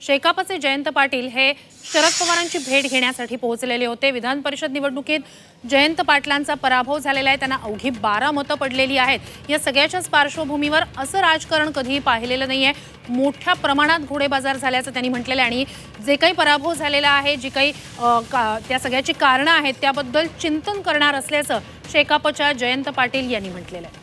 शेकापचे जयंत पाटील हे शरद पवारांची भेट घेण्यासाठी पोहोचलेले होते। विधान परिषद निवडणुकीत जयंत पाटलांचा पराभव झालेला आहे। त्यांना अवघी 12 मतं पडलेली आहेत। या सगळ्याच्याच पार्श्वभूमीवर असं राजकारण कधीही पाहिलेलं नाहीये। मोठ्या प्रमाणात घोडेबाजार झाल्याचं त्यांनी म्हटलेलं आहे आणि जे काही पराभव झालेला आहे, जी काही त्या सगळ्याची कारणं आहेत त्याबद्दल चिंतन करणार असल्याचं शेकापच्या जयंत पाटील यांनी म्हटलेलं आहे।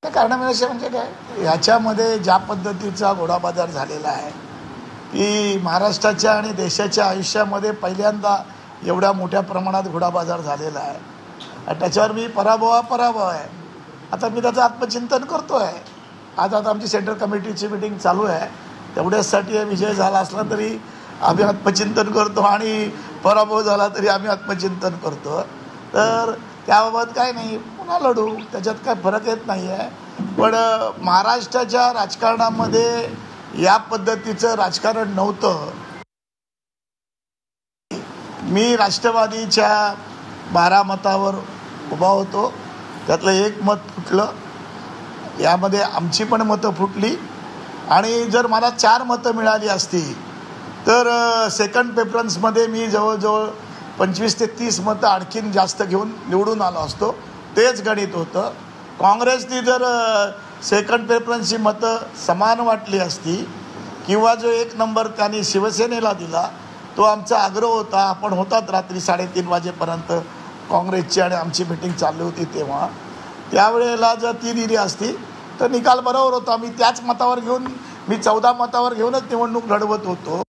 कारण म्हणजे काय, याच्यामध्ये ज्या पद्धतीचा घोडाबाजार झालेला आहे की महाराष्ट्राच्या आणि देशाच्या आयुष्यामध्ये पहिल्यांदा एवढ्या मोठ्या प्रमाणात घोडाबाजार झालेला आहे। त्याच्यावर मी पराभव आहे। आता मी त्याचं आत्मचिंतन करतो आहे। आता आमची सेंट्रल कमिटीची मीटिंग चालू आहे, तेवढ्यासाठी विजय झाला असला तरी आम्ही आत्मचिंतन करतो आणि पराभव झाला तरी आम्ही आत्मचिंतन करतो। तर त्याबाबत काय नाही, पुन्हा लढू, त्याच्यात काय फरक येत नाही आहे। पण महाराष्ट्राच्या राजकारणामध्ये या पद्धतीचं राजकारण नव्हतं। मी राष्ट्रवादीच्या 12 मतावर उभा होतो, त्यातलं एक मत फुटलं। यामध्ये आमची पण मतं फुटली आणि जर मला 4 मतं मिळाली असती तर सेकंड प्रेफरन्समध्ये मी जवळजवळ 25 ते 30 मतं आणखीन जास्त घेऊन निवडून आलो असतो। तेच गणित होतं। काँग्रेसने जर सेकंड प्रेफरन्सची मतं समान वाटली असती किंवा जो 1 नंबर त्यांनी शिवसेनेला दिला तो आमचा आग्रह होता। आपण होतात रात्री 3:30 वाजेपर्यंत काँग्रेसची आणि आमची मीटिंग चालली होती तेव्हा, त्यावेळेला जर ती दिली असती तर निकाल बरोबर होता। मी त्याच मतावर घेऊन, मी 14 मतावर घेऊनच निवडणूक लढवत होतो।